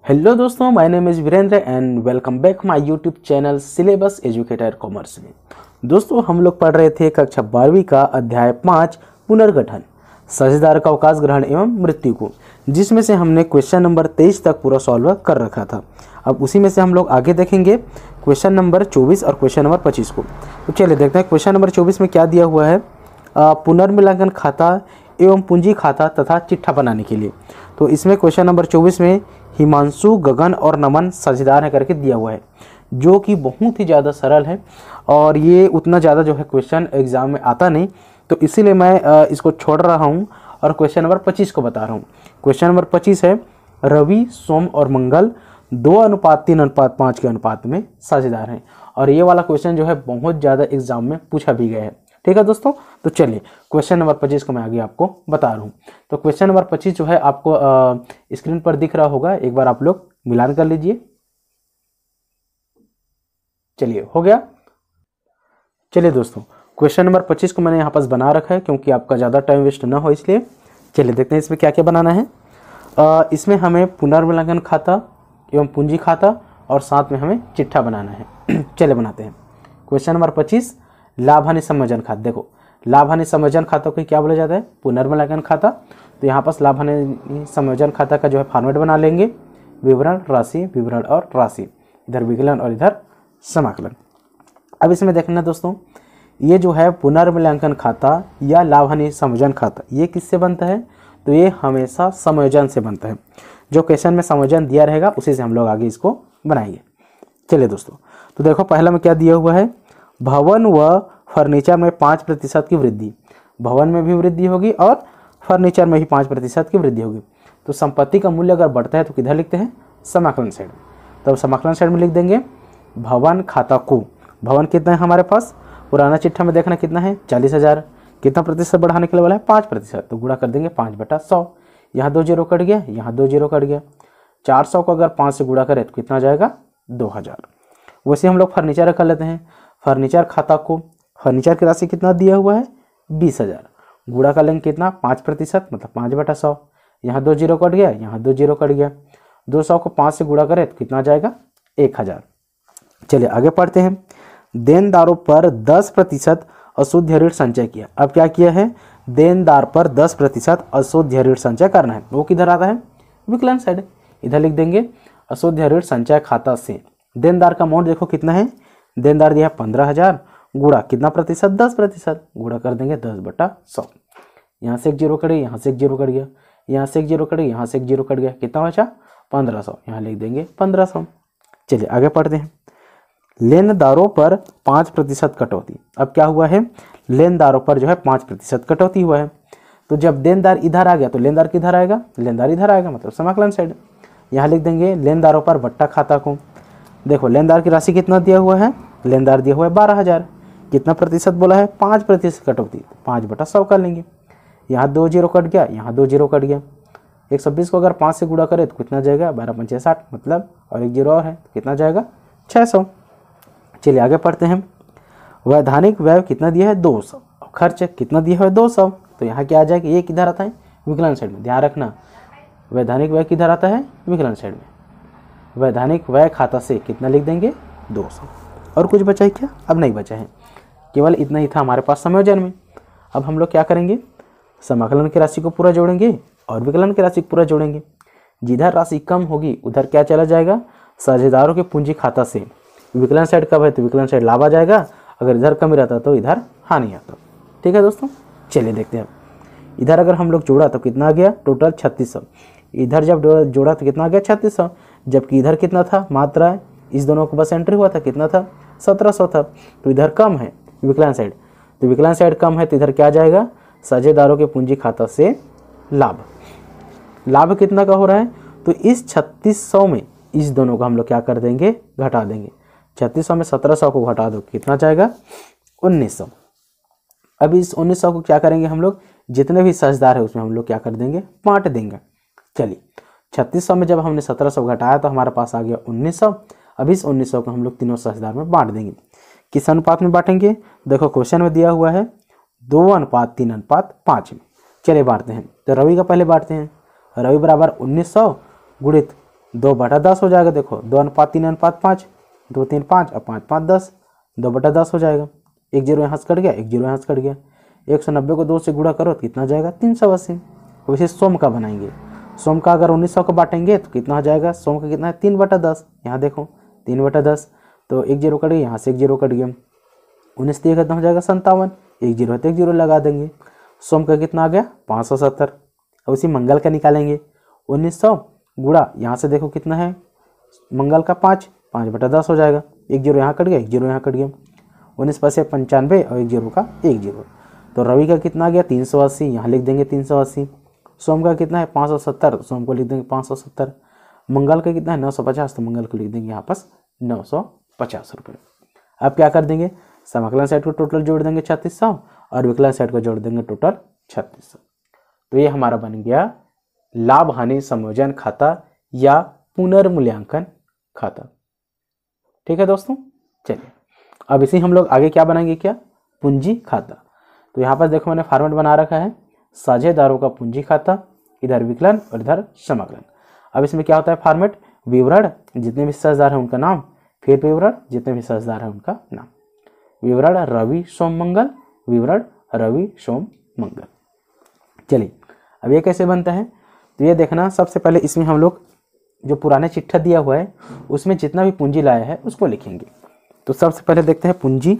Hello दोस्तों, my name is Virendra and welcome back my YouTube channel syllabus educator commerce में। दोस्तों, हम लोग पढ़ रहे थे कक्षा 12वीं का अध्याय 5 पुनर्गठन, साझेदार का अवकाश ग्रहण एवं मृत्यु को, जिसमें से हमने क्वेश्चन नंबर 23 तक पूरा सॉल्व कर रखा था। अब उसी में से हम लोग आगे देखेंगे क्वेश्चन नंबर 24 और क्वेश्चन नंबर 25 को। तो चलिए देखते हैं क्वेश्चन नंबर 24 में क्या दिया हुआ है। पुनर्मूल्यांकन खाता एवं पूंजी खाता तथा चिट्ठा बनाने के लिए। तो इसमें क्वेश्चन नंबर 24 में हिमांशु, गगन और नमन साझेदार है करके दिया हुआ है, जो कि बहुत ही ज़्यादा सरल है और ये उतना ज़्यादा जो है क्वेश्चन एग्जाम में आता नहीं, तो इसीलिए मैं इसको छोड़ रहा हूँ और क्वेश्चन नंबर 25 को बता रहा हूँ। क्वेश्चन नंबर 25 है, रवि, सोम और मंगल 2:3:5 के अनुपात में साझेदार हैं। और ये वाला क्वेश्चन जो है बहुत ज़्यादा एग्जाम में पूछा भी गया है। ठीक है दोस्तों, तो चलिए क्वेश्चन नंबर 25 को मैं आगे आपको बता रहा हूँ। तो क्वेश्चन नंबर 25 जो है आपको स्क्रीन पर दिख रहा होगा, एक बार आप लोग मिलान कर लीजिए। चलिए, हो गया। चलिए दोस्तों, क्वेश्चन नंबर 25 को मैंने यहाँ पास बना रखा है क्योंकि आपका ज़्यादा टाइम वेस्ट ना हो, इसलिए चलिए देखते हैं इसमें क्या क्या बनाना है। इसमें हमें पुनर्मूल्यांकन खाता एवं पूंजी खाता और साथ में हमें चिट्ठा बनाना है। चलिए बनाते हैं। क्वेश्चन नंबर 25, लाभ हानि संयोजन खाता। देखो, लाभ हानि संयोजन खाता को क्या बोला जाता है? पुनर्मूल्यांकन खाता। तो यहाँ पास लाभ हानि संयोजन खाता का जो है फॉर्मेट बना लेंगे, विवरण, राशि, विवरण और राशि, इधर विकलन और इधर समाकलन। अब इसमें देखना दोस्तों, ये जो है पुनर्मूल्यांकन खाता या लाभ हानि संयोजन खाता, ये किससे बनता है? तो ये हमेशा संयोजन से बनता है। जो क्वेश्चन में संयोजन दिया रहेगा उसी से हम लोग आगे इसको बनाएंगे। चलिए दोस्तों, तो देखो पहला में क्या दिया हुआ है, भवन व फर्नीचर में 5% की वृद्धि। भवन में भी वृद्धि होगी और फर्नीचर में भी 5% की वृद्धि होगी। तो संपत्ति का मूल्य अगर बढ़ता है तो किधर लिखते हैं? समाकलन साइड। तब समाकलन साइड में लिख देंगे भवन खाता को। भवन कितना है हमारे पास? पुराना चिट्ठा में देखना कितना है? 40,000। कितना प्रतिशत बढ़ाने के लिए वाला है? 5%। तो गुणा कर देंगे 5/100। यहाँ 2 जीरो कट गया, यहाँ 2 जीरो कट गया। 400 को अगर 5 से गुणा करें तो कितना जाएगा? 2000। वैसे हम लोग फर्नीचर कर लेते हैं। फर्नीचर खाता को, फर्नीचर की राशि कितना दिया हुआ है? 20,000। गुणा कर लेंगे कितना? 5%, मतलब 5/100। यहाँ 2 जीरो कट गया, यहाँ 2 जीरो कट गया। 200 को 5 से गुणा करें तो कितना जाएगा? 1000। चलिए आगे पढ़ते हैं। देनदारों पर 10% अशुद्ध ऋण संचय किया। अब क्या किया है? देनदार पर 10% अशुद्ध ऋण संचय करना है। वो किधर आता है? विकलन साइड। इधर लिख देंगे अशुद्ध ऋण संचय खाता से। देनदार का अमाउंट देखो कितना है? देनदार दिया है 15,000, गुणा कितना प्रतिशत? 10%। गुणा कर देंगे 10/100। यहाँ से एक जीरो कट गया, यहाँ से एक जीरो कट गया, यहाँ से एक जीरो कट गया, यहाँ से एक जीरो कट गया। कितना बचा? 1500। यहाँ लिख देंगे 1500। चलिए आगे पढ़ते हैं। लेनदारों पर 5% कटौती। अब क्या हुआ है? लेनदारों पर जो है 5% कटौती हुआ है। तो जब देनदार इधर आ गया तो लेनदार किधर आएगा? लेनदार इधर आएगा, मतलब समाकलन साइड। यहाँ लिख देंगे लेनदारों पर बट्टा खाता को। देखो लेनदार की राशि कितना दिया हुआ है? लेनदार दिया हुआ है 12,000। कितना प्रतिशत बोला है? 5% कटौती। 5/100 कर लेंगे। यहाँ 2 जीरो कट गया, यहाँ 2 जीरो कट गया। 120 को अगर 5 से गुणा करें तो कितना जाएगा? 12×5 = 60, मतलब और एक जीरो और है, कितना जाएगा? 600। चलिए आगे पढ़ते हैं। वैधानिक व्यय कितना दिया है? 200। खर्च कितना दिया है? 200। तो यहाँ क्या आ जाएगा? ये किधर आता है? विकलन साइड में। ध्यान रखना, वैधानिक व्यय किधर आता है? विकलन साइड में। वैधानिक व्यय खाता से कितना लिख देंगे? 200। और कुछ बचा है क्या? अब नहीं बचा है, केवल इतना ही था हमारे पास संयोजन में। अब हम लोग क्या करेंगे? समाकलन की राशि को पूरा जोड़ेंगे और विकलन की राशि को पूरा जोड़ेंगे। जिधर राशि कम होगी उधर क्या चला जाएगा? साझेदारों के पूंजी खाता से। विकलन साइड कब है तो विकलन साइड लाभ आ जाएगा, अगर इधर कम रहता तो इधर हानि आता। ठीक है दोस्तों, चलिए देखते हैं। इधर अगर हम लोग जोड़ा तो कितना आ गया? टोटल 3600। इधर जब जोड़ा तो कितना आ गया? 3600। जबकि इधर कितना था? मात्रा इस दोनों को बस एंट्री हुआ था, कितना था? 1700 था। तो इधर कम है विकलन साइड, तो विकलन साइड कम है तो इधर क्या जाएगा? साझेदारों के पूंजी खाता से लाभ। लाभ कितना का हो रहा है? तो इस 3600 में इस दोनों को हम लोग क्या कर देंगे? घटा देंगे। 3600 में 1700 को घटा दो, कितना जाएगा? 1900। अब इस 1900 को क्या करेंगे हम लोग? जितने भी साझेदार है उसमें हम लोग क्या कर देंगे? बांट देंगे। चलिए 3600 में जब हमने 1700 घटाया तो हमारे पास आ गया 1900। अब इस 1900 को हम लोग तीनों साझेदार में बांट देंगे। किस अनुपात में बांटेंगे? देखो क्वेश्चन में दिया हुआ है 2:3:5 में। चलिए बांटते हैं। तो रवि का पहले बांटते हैं। रवि बराबर 1900 गुणित 2/10 हो जाएगा। देखो 2:3:5, 2 3 5 और 5 5 10, 2/10 हो जाएगा। एक जीरो यहाँ से कट गया, एक जीरो यहाँ से कट गया। 190 को 2 से गुणा करो तो कितना जाएगा 380। वैसे सोम का बनाएंगे, सोम का अगर 1900 को बांटेंगे तो कितना हो जाएगा, सोम का कितना है 3/10। यहाँ देखो 3/10, तो एक जीरो कट गया, यहाँ से एक जीरो कट गया, 19 दिए कितना हो जाएगा 57। एक जीरो है तो एक जीरो लगा देंगे। सोम का कितना आ गया 570। अब उसी मंगल का निकालेंगे, 1900 गुणा यहाँ से देखो कितना है मंगल का 5/10 हो जाएगा। एक जीरो यहाँ कट गया, एक जीरो यहाँ कट गया, 19 5 95 और एक जीरो का एक जीरो। तो रवि का कितना आ गया 380, यहाँ लिख देंगे 380। सोम का कितना है 570, सोम को लिख देंगे 570। मंगल का कितना है 950, तो मंगल को लिख देंगे यहाँ पास 950 रुपये। अब क्या कर देंगे, समाकलन साइड को टोटल जोड़ देंगे 3600 और विकलन साइड को जोड़ देंगे टोटल 3600। तो ये हमारा बन गया लाभ हानि समायोजन खाता या पुनर्मूल्यांकन खाता। ठीक है दोस्तों, चलिए अब इसी हम लोग आगे क्या बनाएंगे, क्या पूंजी खाता। तो यहाँ पर देखो मैंने फॉर्मेट बना रखा है, साझेदारों का पूंजी खाता, इधर विकलन और इधर समाकलन। अब इसमें क्या होता है फॉर्मेट, विवरण जितने भी साझेदार हैं उनका नाम, फिर विवरण जितने भी साझेदार हैं उनका नाम। विवरण रवि सोम मंगल, विवरण रवि सोम मंगल। चलिए अब ये कैसे बनता है, तो ये देखना सबसे पहले इसमें हम लोग जो पुराने चिट्ठा दिया हुआ है उसमें जितना भी पूंजी लाया है उसको लिखेंगे। तो सबसे पहले देखते हैं पूंजी।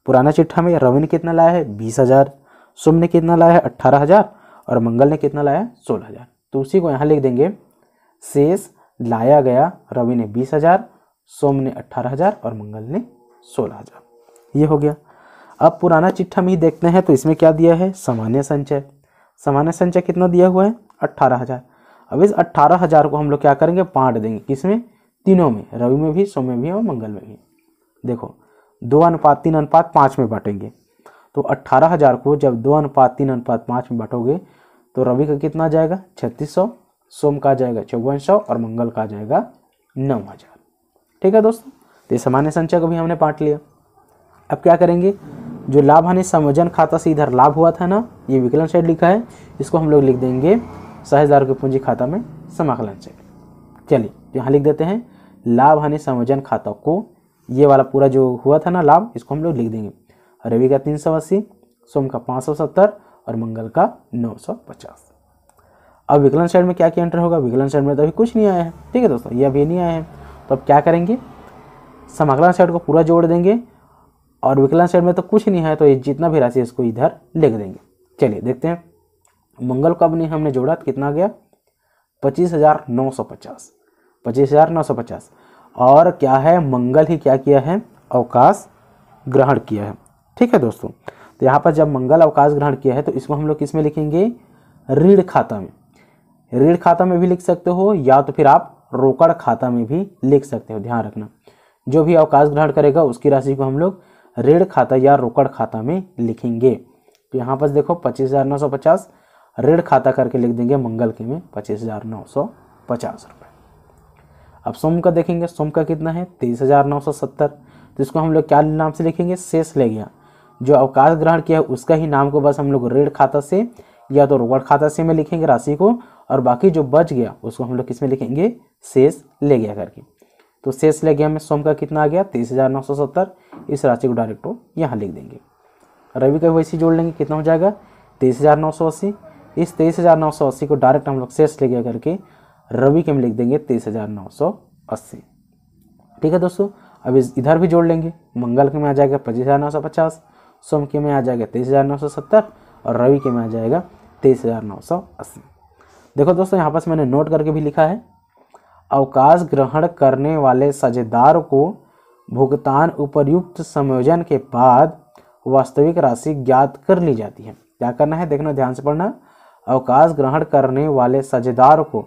पुराना चिट्ठा में रवि ने कितना लाया है 20,000, सोम ने कितना लाया है 18,000 और मंगल ने कितना लाया है 16,000। तो उसी को यहाँ लिख देंगे, शेष लाया गया रवि ने 20,000, सोम ने 18,000 और मंगल ने 16,000। ये हो गया। अब पुराना चिट्ठा में ही देखते हैं, तो इसमें क्या दिया है सामान्य संचय। सामान्य संचय कितना दिया हुआ है 18,000। अब इस 18,000 को हम लोग क्या करेंगे बांट देंगे, किसमें, तीनों में, रवि में भी, सोम में भी और मंगल में भी। देखो 2:3:5 में बांटेंगे। तो 18,000 को जब 2:3:5 में बांटोगे तो रवि का कितना आ जाएगा 3600, सोम का आ जाएगा 5400 और मंगल का आ जाएगा 9,000। ठीक है दोस्तों, तो ये सामान्य संचय को भी हमने बांट लिया। अब क्या करेंगे, जो लाभ हानि समायोजन खाता से इधर लाभ हुआ था ना, ये विकलन साइड लिखा है, इसको हम लोग लिख देंगे साझेदारों के पूंजी खाता में समाकलन साइड। चलिए यहाँ लिख देते हैं लाभ हानि समायोजन खाता को, ये वाला पूरा जो हुआ था ना लाभ, इसको हम लोग लिख देंगे रवि का 380, सोम का 570 और मंगल का 950। अब विकलन साइड में क्या क्या एंटर होगा, विकलन साइड में तो अभी कुछ नहीं आया है। ठीक है दोस्तों, ये अभी नहीं आया है। तो अब क्या करेंगे, समाकलन साइड को पूरा जोड़ देंगे और विकलन साइड में तो कुछ नहीं है, तो ये जितना भी राशि है इसको इधर लिख देंगे। चलिए देखते हैं, मंगल को अब हमने जोड़ा तो कितना आ गया 25,950, 25,950। और क्या है, मंगल ही क्या किया है, अवकाश ग्रहण किया है। ठीक है दोस्तों, तो यहाँ पर जब मंगल अवकाश ग्रहण किया है तो इसको हम लोग किस में लिखेंगे, ऋण खाता में। ऋण खाता में भी लिख सकते हो या तो फिर आप रोकड़ खाता में भी लिख सकते हो। ध्यान रखना, जो भी अवकाश ग्रहण करेगा उसकी राशि को हम लोग ऋण खाता या रोकड़ खाता में लिखेंगे। तो यहाँ पर देखो 25,950 ऋण खाता करके लिख देंगे मंगल के में 25,950 रुपये। अब सोम का देखेंगे, सोम का कितना है 23,970। तो इसको हम लोग क्या नाम से लिखेंगे, शेष ले गया, जो अवकाश ग्रहण किया उसका ही नाम को बस हम लोग ऋण खाता से या तो रोकड़ खाता से में लिखेंगे राशि को, और बाकी जो बच गया उसको हम लोग किस में लिखेंगे, शेष ले गया करके। तो शेष ले गया में सोम का कितना आ गया 23,970, इस राशि को डायरेक्ट यहाँ लिख देंगे। रवि का वैसे जोड़ लेंगे, कितना हो जाएगा 23,980। इस 23,980 को डायरेक्ट हम लोग शेष ले गया करके रवि के में लिख देंगे 23,980। ठीक है दोस्तों, अब इधर भी जोड़ लेंगे, मंगल के में आ जाएगा 25,950, सोम के में आ जाएगा 23,970 और रवि के में आ जाएगा 23,980। देखो दोस्तों, यहाँ पर मैंने नोट करके भी लिखा है, अवकाश ग्रहण करने वाले साझेदार को भुगतान उपर्युक्त समायोजन के बाद वास्तविक राशि ज्ञात कर ली जाती है। क्या करना है, देखना ध्यान से पढ़ना। अवकाश ग्रहण करने वाले साझेदार को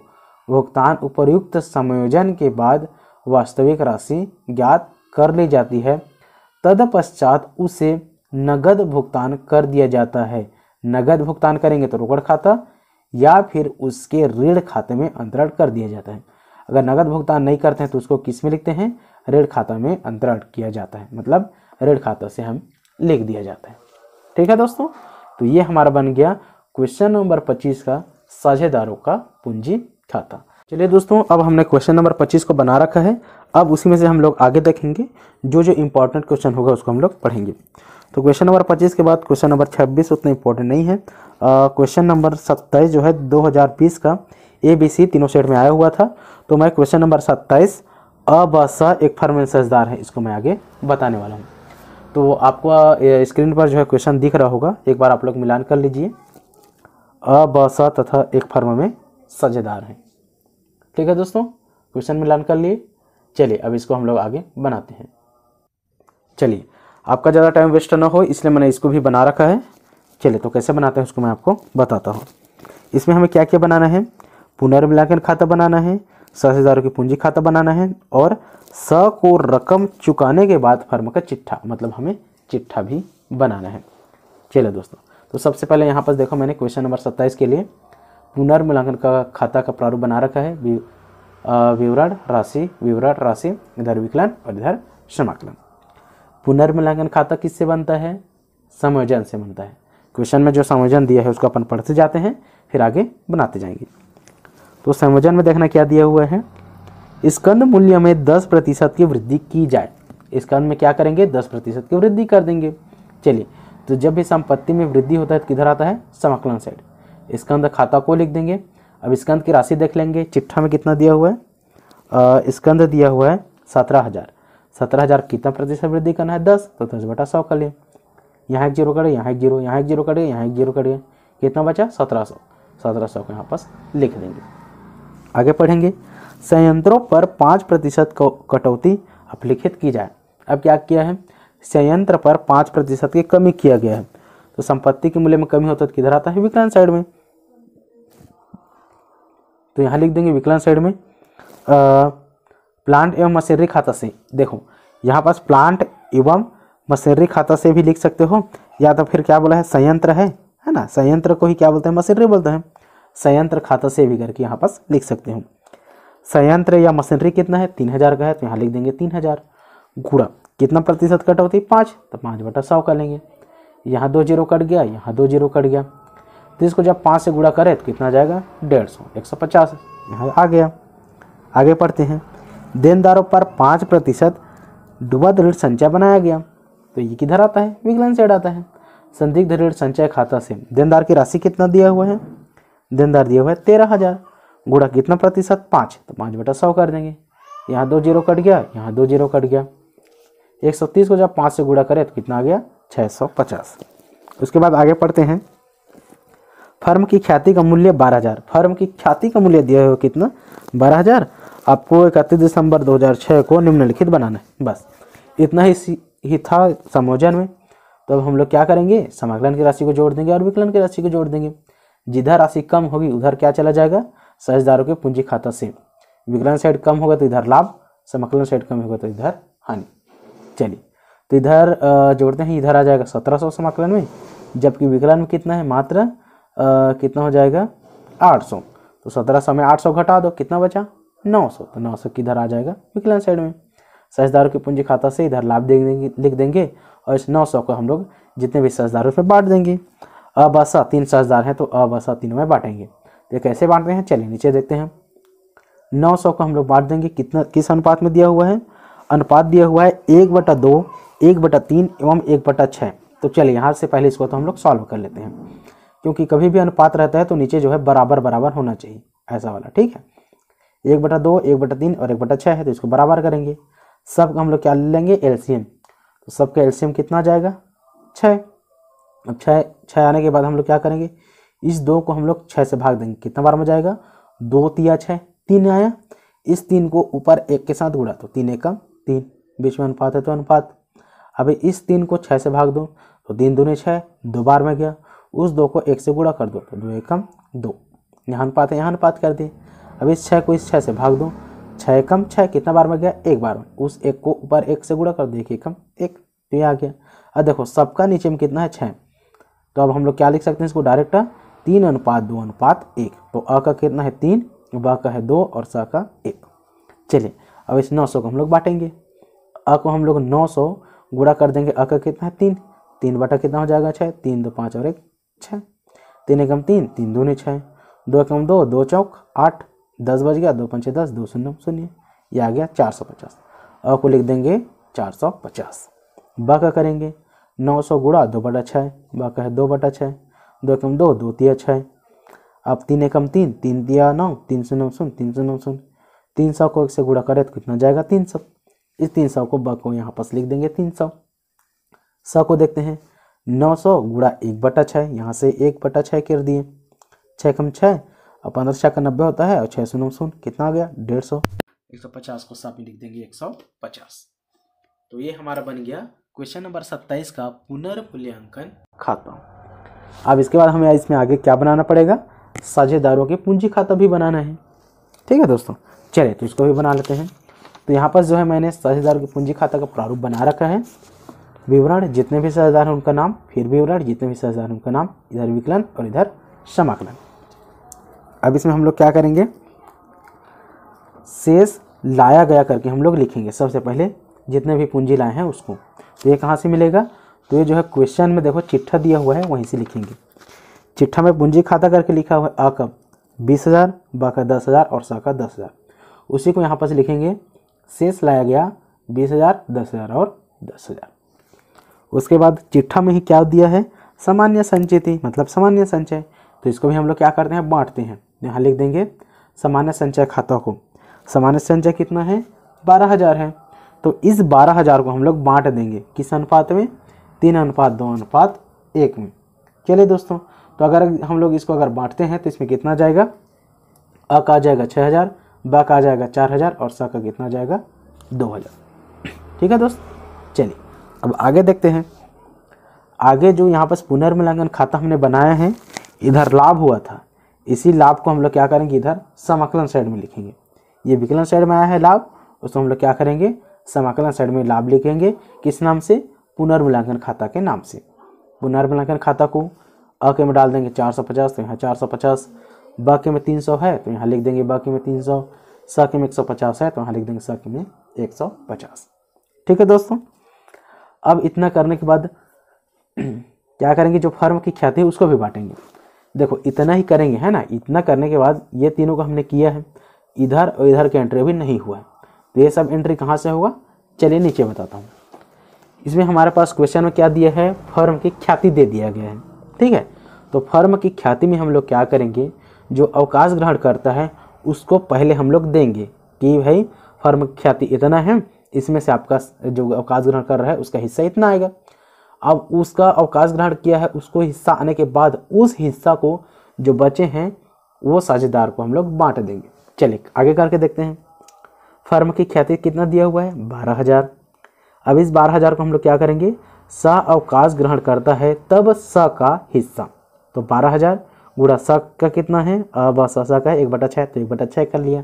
भुगतान उपर्युक्त समायोजन के बाद वास्तविक राशि ज्ञात कर ली जाती है, तदपश्चात उसे नगद भुगतान कर दिया जाता है। नगद भुगतान करेंगे तो रोकड़ खाता या फिर उसके ऋण खाते में अंतरण कर दिया जाता है। अगर नगद भुगतान नहीं करते हैं तो उसको किस में लिखते हैं, ऋण खाता में अंतरण किया जाता है, मतलब ऋण खाता से हम लिख दिया जाता है। ठीक है दोस्तों, तो ये हमारा बन गया क्वेश्चन नंबर 25 का साझेदारों का पूंजी खाता। चलिए दोस्तों, अब हमने क्वेश्चन नंबर 25 को बना रखा है। अब उसी में से हम लोग आगे देखेंगे, जो जो इंपॉर्टेंट क्वेश्चन होगा उसको हम लोग पढ़ेंगे। तो क्वेश्चन नंबर 25 के बाद क्वेश्चन नंबर 26 उतना इंपॉर्टेंट नहीं है। क्वेश्चन नंबर 27 जो है 2020 का ABC तीनों सेट में आया हुआ था। तो मैं क्वेश्चन नंबर 27 अ ब स एक फर्म सजदार है, इसको मैं आगे बताने वाला हूँ। तो आपको स्क्रीन पर जो है क्वेश्चन दिख रहा होगा, एक बार आप लोग मिलान कर लीजिए। अ ब स तथा एक फर्म में सजेदार है। ठीक है दोस्तों, क्वेश्चन मिलान कर लिए। चलिए अब इसको हम लोग आगे बनाते हैं। चलिए, आपका ज़्यादा टाइम वेस्ट ना हो इसलिए मैंने इसको भी बना रखा है। चलिए तो कैसे बनाते हैं उसको मैं आपको बताता हूँ। इसमें हमें क्या क्या बनाना है, पुनर्मूल्यांकन खाता बनाना है, साझेदारों की पूंजी खाता बनाना है, और स को रकम चुकाने के बाद फर्म का चिट्ठा, मतलब हमें चिट्ठा भी बनाना है। चलिए दोस्तों, तो सबसे पहले यहाँ पर देखो मैंने क्वेश्चन नंबर 27 के लिए पुनर्मूल्यांकन का खाता का प्रारूप बना रखा है। विवरण राशि, इधर विकलन और इधर समाकलन। पुनर्मूल्यांकन खाता किससे बनता है, संयोजन से बनता है। क्वेश्चन में जो संयोजन दिया है उसको अपन पढ़ते जाते हैं, फिर आगे बनाते जाएंगे। तो संयोजन में देखना क्या दिया हुआ है, स्कंद मूल्य में 10% की वृद्धि की जाए। स्कंद में क्या करेंगे, 10% की वृद्धि कर देंगे। चलिए, तो जब भी संपत्ति में वृद्धि होता है तो किधर आता है, समाकलन साइड। स्कंद खाता को लिख देंगे। अब स्कंद की राशि देख लेंगे, चिट्ठा में कितना दिया हुआ है, स्कंद दिया हुआ है 17,000। 17,000 कितना प्रतिशत वृद्धि करना है, 10, तो 10/100 कर लिए। यहाँ एक जीरो कटे, यहाँ एक जीरो, यहाँ एक जीरो कटे, यहाँ एक जीरो कटे, कितना बचा, 1700। 1700 को यहाँ पास लिख देंगे। आगे पढ़ेंगे, संयंत्रों पर 5% कटौती अभिलिखित की जाए। अब क्या किया है, संयंत्र पर 5% की कमी किया गया है। तो संपत्ति के मूल्य में कमी होता है तो किधर आता है, विकलन साइड में। तो यहाँ लिख देंगे विकलन साइड में प्लांट एवं मशीनरी खाता से। देखो यहाँ पास प्लांट एवं मशीनरी खाता से भी लिख सकते हो, या तो फिर क्या बोला है, संयंत्र है ना, संयंत्र को ही क्या बोलते हैं, मशीनरी बोलते हैं। संयंत्र खाता से भी करके यहाँ पास लिख सकते हो। संयंत्र या मशीनरी कितना है, 3,000 का है, तो यहाँ लिख देंगे 3,000 गुणा कितना प्रतिशत कटौती, 5, तो 5/100 कर लेंगे। यहाँ 2 जीरो कट गया, यहाँ 2 जीरो कट गया, तो इसको जब 5 से गुणा करें तो कितना जाएगा, 150, 150 यहाँ आ गया। आगे पढ़ते हैं, देनदारों पर 5% डूबा ऋण संचय बनाया गया। तो ये किधर आता है, विकलन साइड आता है। संदिग्ध ऋण संचय खाता से देनदार की राशि कितना दिया हुआ है, देनदार दिया हुआ है 13,000 गुणा कितना प्रतिशत, 5, तो 5/100 कर देंगे। यहाँ 2 जीरो कट गया, यहाँ 2 जीरो कट गया। 130 को जब 5 से गुणा करें तो कितना आ गया, 650। उसके बाद आगे पढ़ते हैं, फर्म की ख्याति का मूल्य 12,000। फर्म की ख्याति का मूल्य दिया हुआ कितना, 12,000। आपको 31 दिसंबर 2006 को निम्नलिखित बनाना है। बस इतना ही था संयोजन में। तो अब हम लोग क्या करेंगे, समाकलन की राशि को जोड़ देंगे और विकलन की राशि को जोड़ देंगे। जिधर राशि कम होगी उधर क्या चला जाएगा, साझेदारों के पूंजी खाता से। विकलन साइड कम होगा तो इधर लाभ, समाकलन साइड कम होगा तो इधर हानि। चलिए, तो इधर जोड़ते हैं, इधर आ जाएगा 1700 समाकलन में, जबकि विकलन में कितना है, मात्र कितना हो जाएगा, 800। तो 1700 में 800 घटा दो, कितना बचा, 900। तो 900 किधर आ जाएगा, विकलन साइड में। साझेदारों की पूंजी खाता से इधर लाभ लिख देंगे, और इस 900 को हम लोग जितने भी साझेदारों में बांट देंगे। अब ऐसा 3 साझेदार हैं तो अब ऐसा 3 में बांटेंगे। तो कैसे बांटते हैं, चलिए नीचे देखते हैं। 900 को हम लोग बांट देंगे, कितना, किस अनुपात में दिया हुआ है, अनुपात दिया हुआ है 1/2, 1/3 एवं 1/6। तो चलिए यहाँ से पहले इसको तो हम लोग सॉल्व कर लेते हैं, क्योंकि कभी भी अनुपात रहता है तो नीचे जो है बराबर बराबर होना चाहिए, ऐसा वाला। ठीक है, 1/2, 1/3 और 1/6 है, तो इसको बराबर करेंगे। सब हम लोग क्या ले लेंगे, एलसीएम। तो सबका एलसीएम कितना जाएगा, 6। अब 6 आने के बाद हम लोग क्या करेंगे, इस 2 को हम लोग 6 से भाग देंगे, कितना बार में जाएगा, 2 तिया 6, 3 आया। इस 3 को ऊपर 1 के साथ गुणा, तो 3 एकम 3, बीच में अनुपात है तो अनुपात। अब इस 3 को 6 से भाग दो, तो 3 दूनी 6, 2 बार में गया। उस 2 को 1 से गुणा कर दो, तो 2 एकम 2, यहाँ अनुपात है, यहाँ अनुपात कर दिए। अब इस 6 को इस 6 से भाग दो, 6 एकम 6, कितना बार में गया, 1 बार में। उस 1 को ऊपर 1 से गुणा कर दो, 1 एकम 1, तो ये आ गया। अब देखो सबका नीचे में कितना है, 6। तो अब हम लोग क्या लिख सकते हैं इसको डायरेक्ट, 3:2:1। तो अ का कितना है 3, ब का है 2 और स का 1। चलिए अब इस 900 को हम लोग बांटेंगे। अ को हम लोग 900 गुणा कर देंगे, अ का कितना है 3, 3 बटा कितना हो जाएगा 6, 3 2 5 और 1 6, 3 एकम 3, 3 दूनी 6, 2 एकम 2, 2 चौक 8, 10 बज गया, 2 पंचे 10, 2 शून्य शून्य, ये आ गया 450। अ को लिख देंगे 450। ब का करेंगे 900 गुणा 2/6, ब का है 2/6, 2 एकम 2, 2 तिया 6, अब 3 एकम 3, 3 तिया 9, 3 शून्य शून्य, 3 शून्य शून्य, 300 को 1 से गुणा करें तो कितना जाएगा 300। इस 300 को ब को यहाँ पास लिख देंगे 300। स को देखते हैं 900 गुणा 1/6, यहाँ से 1/6 कर दिए, 6 कम 6 और 15 का 90 होता है और 6 शून्य शून्य, कितना आ गया 150। 150 को साथ में लिख देंगे 150। तो ये हमारा बन गया क्वेश्चन नंबर 27 का पुनर्मूल्यांकन खाता। अब इसके बाद हमें इसमें आगे क्या बनाना पड़ेगा, साझेदारों के पूंजी खाता भी बनाना है। ठीक है दोस्तों, चलिए तो इसको भी बना लेते हैं। तो यहाँ पर जो है मैंने साझेदारों के पूंजी खाता का प्रारूप बना रखा है। विवरण जितने भी साझेदार हैं उनका नाम, फिर विवरण जितने भी साझेदार हैं उनका नाम, इधर विकलन और इधर समाकलन। अब इसमें हम लोग क्या करेंगे, शेष लाया गया करके हम लोग लिखेंगे। सबसे पहले जितने भी पूंजी लाए हैं उसको, तो ये कहाँ से मिलेगा, तो ये जो है क्वेश्चन में देखो चिट्ठा दिया हुआ है वहीं से लिखेंगे। चिट्ठा में पूंजी खाता करके लिखा हुआ है आ का 20,000, ब का 10,000 और सा का 10,000, उसी को यहाँ पर से लिखेंगे शेष लाया गया 20,000, 10,000 और 10,000। उसके बाद चिट्ठा में ही क्या दिया है, सामान्य संचिति मतलब सामान्य संचय, तो इसको भी हम लोग क्या करते हैं बांटते हैं। यहाँ लिख देंगे सामान्य संचय खाता को, सामान्य संचय कितना है 12,000 है, तो इस 12,000 को हम लोग बांट देंगे किस अनुपात में, 3:2:1 में। चलिए दोस्तों, तो अगर हम लोग इसको अगर बांटते हैं तो इसमें कितना जाएगा, अ का आ जाएगा 6,000, ब का आ जाएगा 4,000 और स का कितना जाएगा 2,000। ठीक है दोस्त, चलिए अब आगे देखते हैं। आगे जो यहाँ पर पुनर्मूल्यांकन खाता हमने बनाया है, इधर लाभ हुआ था, इसी लाभ को हम लोग क्या करेंगे इधर समाकलन साइड में लिखेंगे। ये विकलन साइड में आया है लाभ, उसको हम लोग क्या करेंगे समाकलन साइड में लाभ लिखेंगे, किस नाम से, पुनर्मूल्यांकन खाता के नाम से। पुनर्मूल्यांकन खाता को अ के में डाल देंगे 450, तो यहाँ 450, ब के में 300 है तो यहाँ लिख देंगे ब के में 300, स के में 150 है तो यहाँ लिख देंगे स के में 150। ठीक है दोस्तों, अब इतना करने के बाद क्या करेंगे, जो फर्म की ख्याति है उसको भी बांटेंगे। देखो इतना ही करेंगे है ना, इतना करने के बाद ये तीनों को हमने किया है, इधर और इधर का एंट्री भी नहीं हुआ है, तो ये सब एंट्री कहाँ से होगा, चलिए नीचे बताता हूँ। इसमें हमारे पास क्वेश्चन में क्या दिया है, फर्म की ख्याति दे दिया गया है। ठीक है, तो फर्म की ख्याति में हम लोग क्या करेंगे, जो अवकाश ग्रहण करता है उसको पहले हम लोग देंगे कि भाई फर्म की ख्याति इतना है, इसमें से आपका जो अवकाश ग्रहण कर रहा है उसका हिस्सा इतना आएगा। अब उसका अवकाश ग्रहण किया है, उसको हिस्सा आने के बाद उस हिस्सा को जो बचे हैं वो साझेदार को हम लोग बांट देंगे। चलिए आगे करके देखते हैं। फर्म की ख्याति कितना दिया हुआ है 12,000। अब इस 12,000 को हम लोग क्या करेंगे, स अवकाश ग्रहण करता है तब स का हिस्सा, तो 12,000 गुणा स का कितना है, अब स का 1/6, तो 1/6 कर लिया,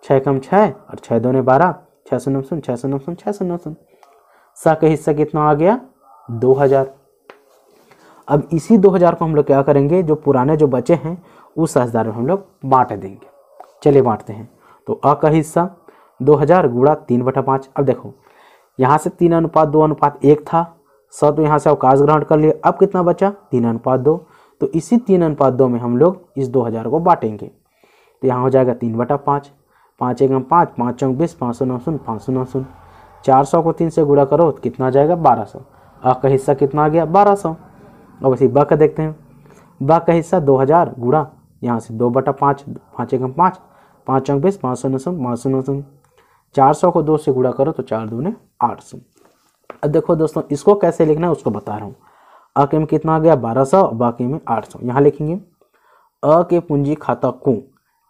6 कम 6 और 6 दूने 12, 6 शून्य शून्य, 6 शून्य शून्य, 6 शून्य शून्य, स का हिस्सा कितना आ गया 2,000। अब इसी 2,000 को हम लोग क्या करेंगे, जो पुराने जो बचे हैं उस साझेदार में हम लोग बांट देंगे। चलिए बांटते हैं, तो अ का हिस्सा 2,000 गुणा 3/5। अब देखो यहाँ से 3:2:1 था, स तो यहाँ से अवकाश ग्रहण कर लिया, अब कितना बचा 3:2, तो इसी 3:2 में हम लोग इस 2,000 को बांटेंगे, तो यहाँ हो जाएगा 3/5, 5 एकम 5, 5 चौक 20, 5 शून्य शून्य, 5 शून्य शून्य, 400 को 3 से गुणा करो तो कितना आ जाएगा 1200। अ का हिस्सा कितना आ गया 1200। अब इसी ब का देखते हैं, ब का हिस्सा 2,000 गुणा यहाँ से 2/5, 5 एकम 5, 5 चौक 20, 5 शून्य शून्य, 5 शून्य शून्य, 400 को 2 से गुणा करो तो 4 दूने 800। अब देखो दोस्तों इसको कैसे लिखना है उसको बता रहा हूँ। अ के में कितना आ गया 1200, बाकी में 800। यहाँ लिखेंगे अ के पूंजी खाता को,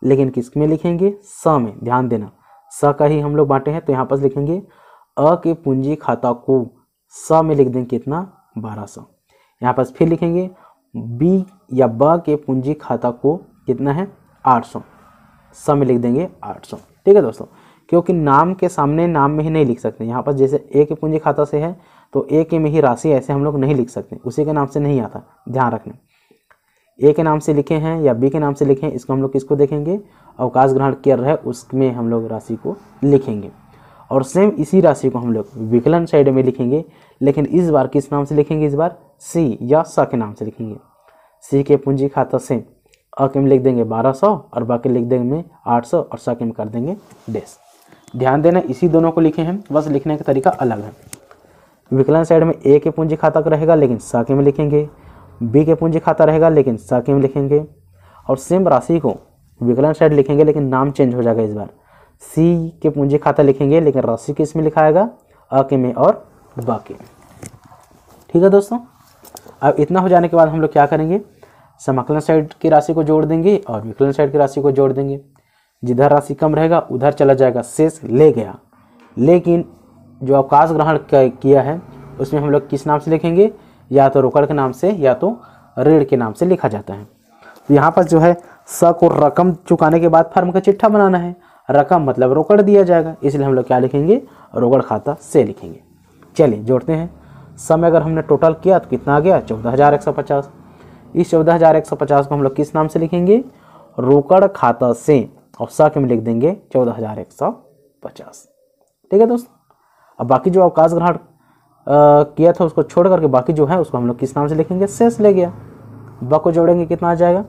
लेकिन किस में लिखेंगे स में, ध्यान देना स का ही हम लोग बांटे हैं, तो यहाँ पर लिखेंगे अ के पूंजी खाता को, स में लिख देंगे कितना 1200। यहाँ पर फिर लिखेंगे बी या ब के पूंजी खाता को कितना है 800, स में लिख देंगे 800। ठीक है दोस्तों, क्योंकि नाम के सामने नाम में ही नहीं लिख सकते। यहाँ पर जैसे ए के पूंजी खाता से है तो ए के में ही राशि ऐसे हम लोग नहीं लिख सकते, उसी के नाम से नहीं आता, ध्यान रखना। ए के नाम से लिखे हैं या बी के नाम से लिखे हैं, इसको हम लोग किसको देखेंगे, अवकाश ग्रहण कर रहे हैं उसमें हम लोग राशि को लिखेंगे। और सेम इसी राशि को हम लोग विकलन साइड में लिखेंगे, लेकिन इस बार किस नाम से लिखेंगे, इस बार सी या स के नाम से लिखेंगे। सी के पूंजी खाता से अ के में लिख देंगे 1200 और बाकी लिख देंगे 800 और सा के में कर देंगे डैश। ध्यान देना इसी दोनों को लिखे हैं, बस लिखने का तरीका अलग है। विकलन साइड में ए के पूंजी खाता रहेगा लेकिन सा के में लिखेंगे, बी के पूंजी खाता रहेगा लेकिन सा के में लिखेंगे, और सेम राशि को विकलन साइड लिखेंगे लेकिन नाम चेंज हो जाएगा। इस बार सी के पूंजी खाता लिखेंगे लेकिन राशि किस में लिखाएगा, अ के में और बा के में। ठीक है दोस्तों, अब इतना हो जाने के बाद हम लोग क्या करेंगे, समाकलन साइड की राशि को जोड़ देंगे और विकलन साइड की राशि को जोड़ देंगे। जिधर राशि कम रहेगा उधर चला जाएगा, शेष ले गया। लेकिन जो अवकाश ग्रहण किया है उसमें हम लोग किस नाम से लिखेंगे, या तो रोकड़ के नाम से या तो ऋण के नाम से लिखा जाता है। तो यहाँ पर जो है स को रकम चुकाने के बाद फर्म का चिट्ठा बनाना है। रकम मतलब रोकड़ दिया जाएगा, इसलिए हम लोग क्या लिखेंगे, रोकड़ खाता से लिखेंगे। चलिए जोड़ते हैं। समय अगर हमने टोटल किया तो कितना आ गया, 14,150। इस 14,150 को हम लोग किस नाम से लिखेंगे, रोकड़ खाता से, और सा के में लिख देंगे 14,150। ठीक है दोस्तों, अब बाकी जो अवकाश ग्रहण किया था उसको छोड़ करके बाकी जो है उसको हम लोग किस नाम से लिखेंगे, शेष ले गया। ब को जोड़ेंगे कितना आ जाएगा,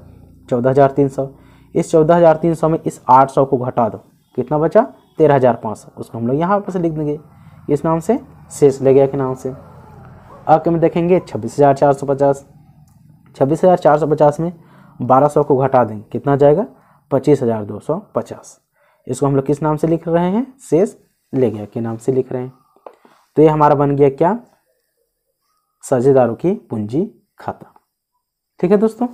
14,300। इस 14,300 में इस 800 को घटा दो, कितना बचा, 13,500। उसको हम लोग यहाँ पर से लिख देंगे इस नाम से, शेष ले गया के नाम से। अब के में देखेंगे 26,450। 26,450 में 1200 को घटा देंगे, कितना जाएगा, 25,250। इसको हम लोग किस नाम से लिख रहे हैं, शेष ले गया के नाम से लिख रहे हैं। तो ये हमारा बन गया क्या, साझेदारों की पूंजी खाता। ठीक है दोस्तों,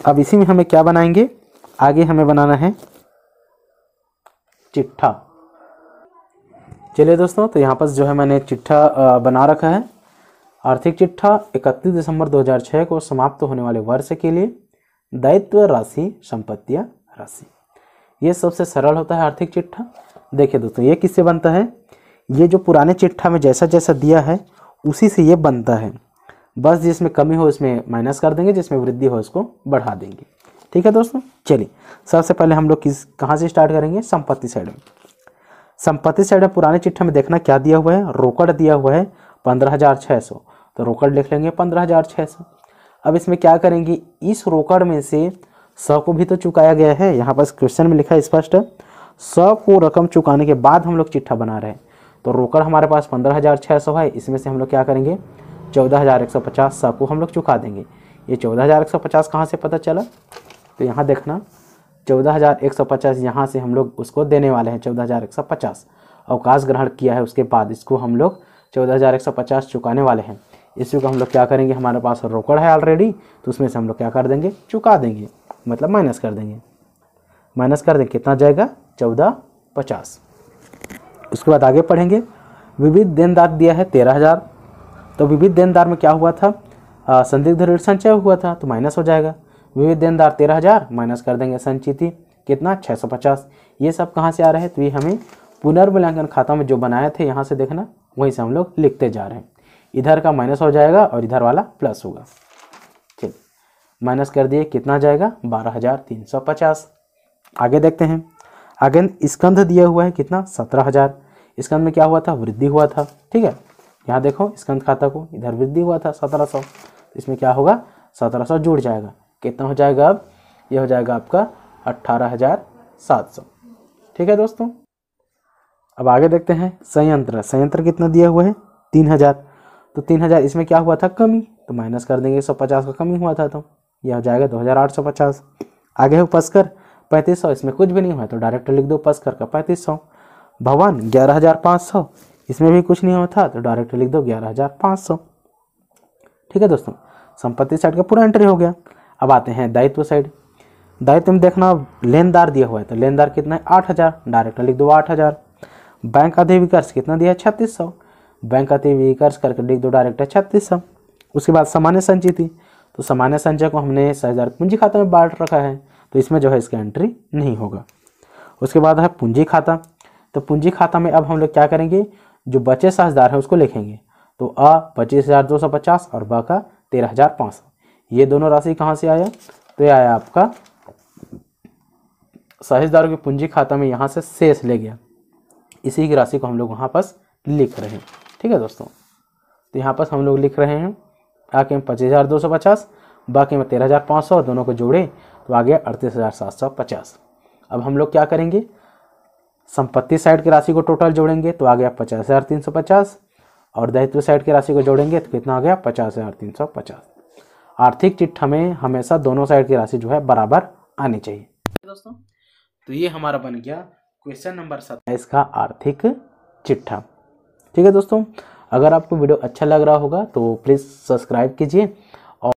अब इसी में हमें क्या बनाएंगे, आगे हमें बनाना है चिट्ठा। चलिए दोस्तों, तो यहाँ पर जो है मैंने चिट्ठा बना रखा है। आर्थिक चिट्ठा 31 दिसंबर 2006 को समाप्त होने वाले वर्ष के लिए दायित्व राशि, संपत्तियां राशि। ये सबसे सरल होता है आर्थिक चिट्ठा। देखिए दोस्तों, ये किससे बनता है, ये जो पुराने चिट्ठा में जैसा जैसा दिया है उसी से ये बनता है। बस जिसमें कमी हो इसमें माइनस कर देंगे, जिसमें वृद्धि हो इसको बढ़ा देंगे। ठीक है दोस्तों, चलिए सबसे पहले हम लोग कहाँ से स्टार्ट करेंगे, संपत्ति साइड में। संपत्ति साइड में पुराने चिट्ठा में देखना क्या दिया हुआ है, रोकड़ दिया हुआ है 15,600, तो रोकड़ लिख लेंगे 15,600। अब इसमें क्या करेंगे, इस रोकड़ में से 100 को भी तो चुकाया गया है, यहाँ पर क्वेश्चन में लिखा है स्पष्ट, 100 को रकम चुकाने के बाद हम लोग चिट्ठा बना रहे हैं। तो रोकड़ हमारे पास 15,600 है, इसमें से हम लोग क्या करेंगे, 14,150 100 को हम लोग चुका देंगे। ये 14,150 कहाँ से पता चला, तो यहाँ देखना 14,150 यहाँ से हम लोग उसको देने वाले हैं 14,150। अवकाश ग्रहण किया है उसके बाद इसको हम लोग 14,150 चुकाने वाले हैं। इसी को हम लोग क्या करेंगे, हमारे पास रोकड़ है ऑलरेडी, तो उसमें से हम लोग क्या कर देंगे, चुका देंगे, मतलब माइनस कर देंगे। माइनस कर देंगे, कितना जाएगा, 14,50। उसके बाद आगे पढ़ेंगे। विविध देनदार दिया है 13,000। तो विविध देनदार में क्या हुआ था, संदिग्ध ऋण संचय हुआ था, तो माइनस हो जाएगा। विविध देनदार 13,000 माइनस कर देंगे संचिति, कितना, 650। ये सब कहाँ से आ रहे हैं, तो ये हमें पुनर्मूल्यांकन खाता में जो बनाए थे यहाँ से देखना, वहीं से हम लोग लिखते जा रहे हैं। इधर का माइनस हो जाएगा और इधर वाला प्लस होगा। चलिए माइनस कर दिए, कितना जाएगा, 12,350। आगे देखते हैं। आगे स्कंध दिया हुआ है कितना, 17,000। स्कंध में क्या हुआ था, वृद्धि हुआ था। ठीक है, यहाँ देखो स्कंध खाता को, इधर वृद्धि हुआ था 1700, इसमें क्या होगा, 1700 जुड़ जाएगा, कितना हो जाएगा, अब ये हो जाएगा आपका 18,700। ठीक है दोस्तों, अब आगे देखते हैं। संयंत्र, संयंत्र कितना दिया हुआ है, 3,000। तो 3,000 इसमें क्या हुआ था, कमी, तो माइनस कर देंगे, 150 का कमी हुआ था, तो यह हो जाएगा 2,850। आगे है उपस्कर 3,500, इसमें कुछ भी नहीं हुआ तो डायरेक्ट लिख दो उपस्कर का 3,500। भवन 11,500, इसमें भी कुछ नहीं हुआ था तो डायरेक्ट लिख दो 11,500। ठीक है दोस्तों, संपत्ति साइड का पूरा एंट्री हो गया। अब आते हैं दायित्व साइड। दायित्व में देखना लेनदार दिया हुआ है, तो लेनदार कितना है, 8,000, डायरेक्ट लिख दो 8,000। बैंक अधिविकर्ष कितना दिया है, 3,600, बैंक अधिविकर्ष करके लिख दो डायरेक्ट है 3,600। उसके बाद सामान्य संचिति, तो सामान्य संचय को हमने साझेदार पूंजी खाता में बांट रखा है, तो इसमें जो है इसका एंट्री नहीं होगा। उसके बाद है पूंजी खाता। तो पूंजी खाता में अब हम लोग क्या करेंगे, जो बचे साझेदार है उसको लिखेंगे। तो अ 25,250 और ब का 13,500। ये दोनों राशि कहाँ से आया, तो ये आया आपका साझेदारों की पूंजी खाता में, यहाँ से शेष ले गया। इसी की राशि को हम लोग वहाँ पर लिख रहे हैं। ठीक है दोस्तों, तो यहाँ पर हम लोग लिख रहे हैं आ के 25,250, बाकी में 13,500, दोनों को जोड़े तो आ गया 38,750। अब हम लोग क्या करेंगे, संपत्ति साइड की राशि को टोटल जोड़ेंगे तो आ गया 50,350 और दायित्व साइड की राशि को जोड़ेंगे तो कितना आ गया 50,350। आर्थिक चिट्ठा में हमेशा दोनों साइड की राशि जो है बराबर आनी चाहिए दोस्तों। तो ये हमारा बन गया क्वेश्चन नंबर 27 का आर्थिक चिट्ठा। ठीक है दोस्तों, अगर आपको वीडियो अच्छा लग रहा होगा तो प्लीज़ सब्सक्राइब कीजिए